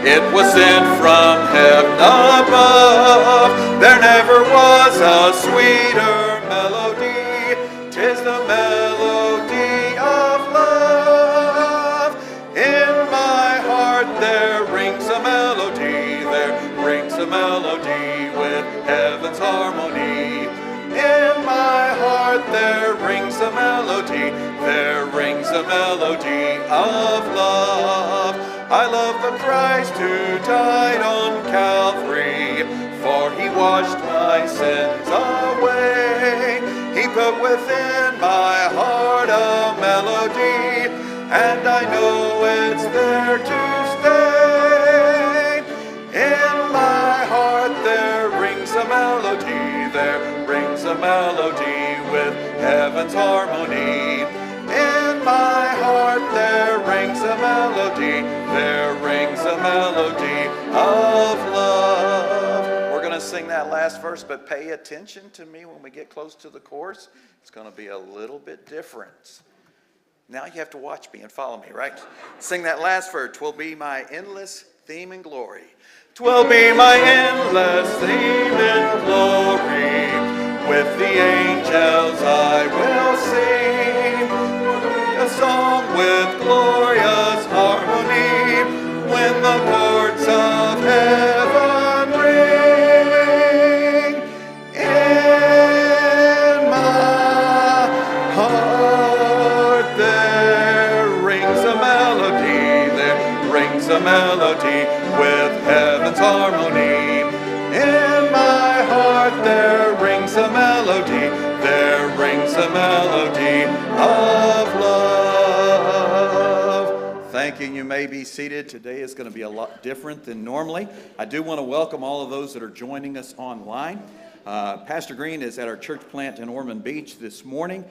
It was sent from heaven above. There never was a sweeter melody. 'Tis the melody of love. In my heart there rings a melody. There rings a melody with heaven's harmony. In my heart there rings a melody. There rings a melody of love. I love the Christ who died on Calvary, for he washed my sins away. He put within my heart a melody, and I know it's there to stay. In my heart there rings a melody, there rings a melody with heaven's harmony. In my heart there rings a melody, there rings a melody of love. We're going to sing that last verse, but pay attention to me when we get close to the chorus. It's going to be a little bit different. Now you have to watch me and follow me, right? Sing that last verse. 'Twill be my endless theme and glory. 'Twill be my endless theme and glory. With the angels I will sing a song with glorious harmony when the chords of heaven ring. In my heart there rings a melody, there rings a melody with heaven's harmony. In my heart there rings a melody, there rings a melody of love. Thank you. You may be seated. Today is going to be a lot different than normally. I do want to welcome all of those that are joining us online. Pastor Green is at our church plant in Ormond Beach this morning,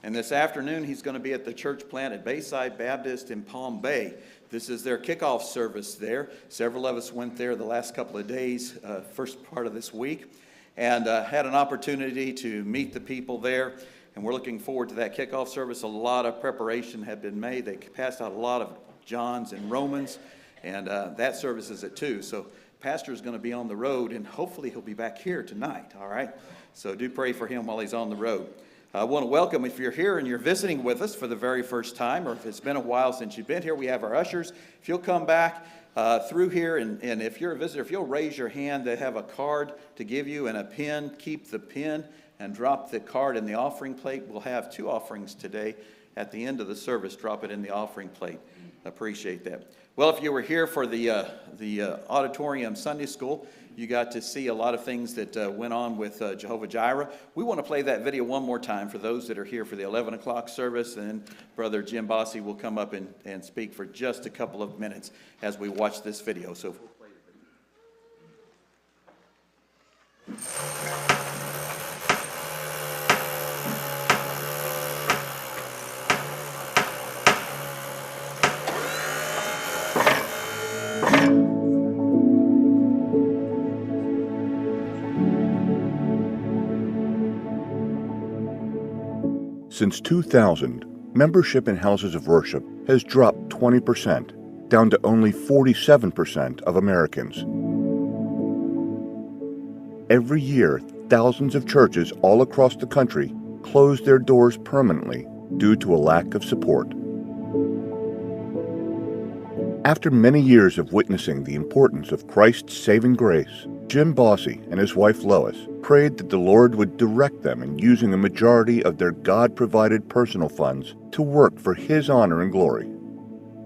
and this afternoon he's going to be at the church plant at Bayside Baptist in Palm Bay. This is their kickoff service there. Several of us went there the last couple of days, first part of this week, and had an opportunity to meet the people there. And we're looking forward to that kickoff service. A lot of preparation had been made. They passed out a lot of Johns and Romans, and that service is at 2. So Pastor is going to be on the road, and hopefully he'll be back here tonight, all right? So do pray for him while he's on the road. I want to welcome, if you're here and you're visiting with us for the very first time, or if it's been a while since you've been here, we have our ushers. If you'll come back through here, and if you're a visitor, if you'll raise your hand, they have a card to give you and a pen. Keep the pen and drop the card in the offering plate. We'll have 2 offerings today. At the end of the service, drop it in the offering plate. Appreciate that. Well, if you were here for the auditorium Sunday school, you got to see a lot of things that went on with Jehovah Jireh. We want to play that video one more time for those that are here for the 11 o'clock service, and then Brother Jim Bossy will come up and speak for just a couple of minutes as we watch this video. So we'll play the video. Since 2000, membership in houses of worship has dropped 20%, down to only 47% of Americans. Every year, thousands of churches all across the country close their doors permanently due to a lack of support. After many years of witnessing the importance of Christ's saving grace, Jim Bossy and his wife Lois prayed that the Lord would direct them in using a majority of their God-provided personal funds to work for His honor and glory.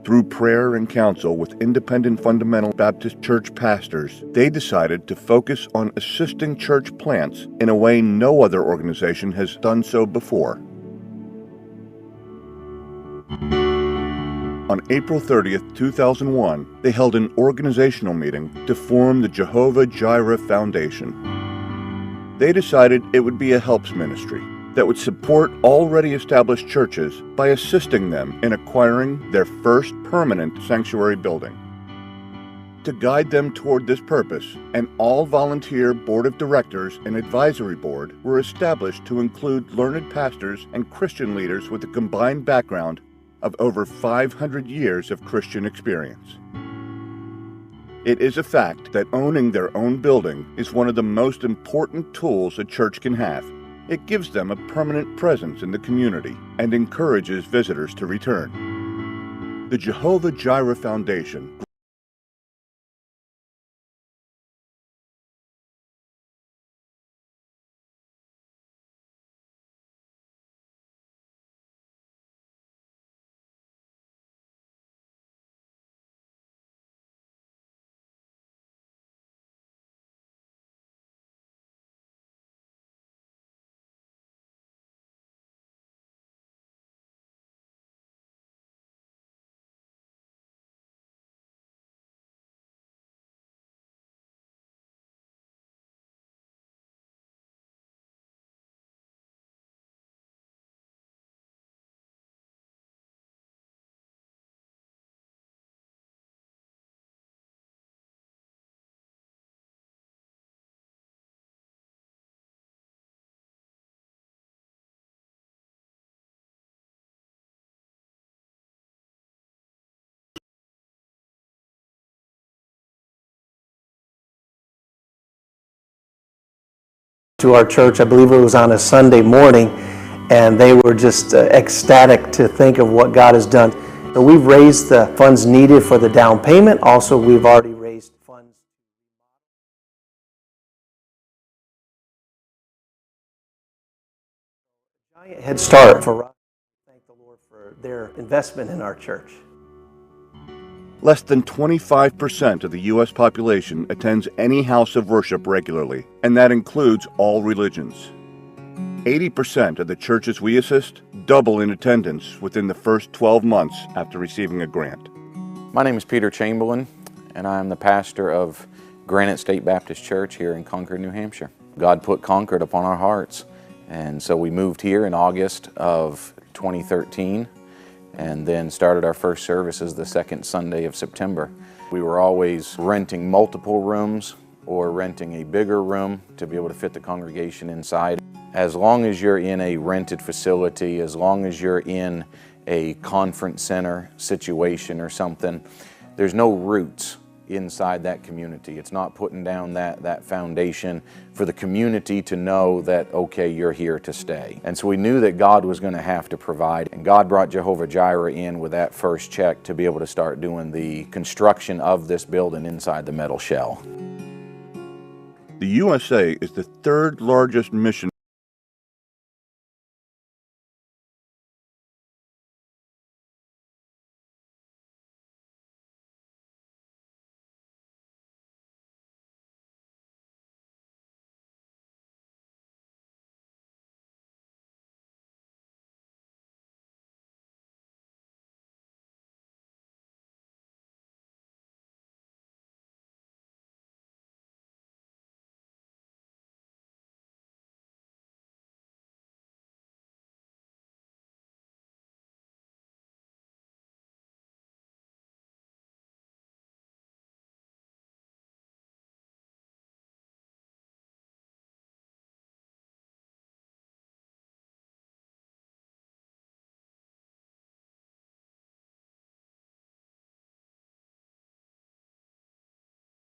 Through prayer and counsel with independent fundamental Baptist church pastors, they decided to focus on assisting church plants in a way no other organization has done so before. On April 30th, 2001, they held an organizational meeting to form the Jehovah Jireh Foundation. They decided it would be a helps ministry that would support already established churches by assisting them in acquiring their first permanent sanctuary building. To guide them toward this purpose, an all-volunteer board of directors and advisory board were established to include learned pastors and Christian leaders with a combined background of over 500 years of Christian experience. It is a fact that owning their own building is one of the most important tools a church can have. It gives them a permanent presence in the community and encourages visitors to return. The Jehovah Jireh Foundation to our church. I believe it was on a Sunday morning, and they were just ecstatic to think of what God has done. So we've raised the funds needed for the down payment. Also, we've already raised funds. A giant head start for us. Thank the Lord for their investment in our church. Less than 25% of the U.S. population attends any house of worship regularly, and that includes all religions. 80% of the churches we assist double in attendance within the first 12 months after receiving a grant. My name is Peter Chamberlain, and I'm the pastor of Granite State Baptist Church here in Concord, New Hampshire. God put Concord upon our hearts, and so we moved here in August of 2013. And then started our first services the second Sunday of September. We were always renting multiple rooms or renting a bigger room to be able to fit the congregation inside. As long as you're in a rented facility, as long as you're in a conference center situation or something, there's no roots inside that community. It's not putting down that foundation for the community to know that, okay, you're here to stay. And so we knew that God was going to have to provide, and God brought Jehovah Jireh in with that first check to be able to start doing the construction of this building inside the metal shell. The USA is the third largest mission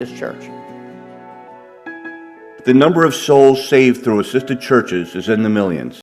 This church. The number of souls saved through assisted churches is in the millions.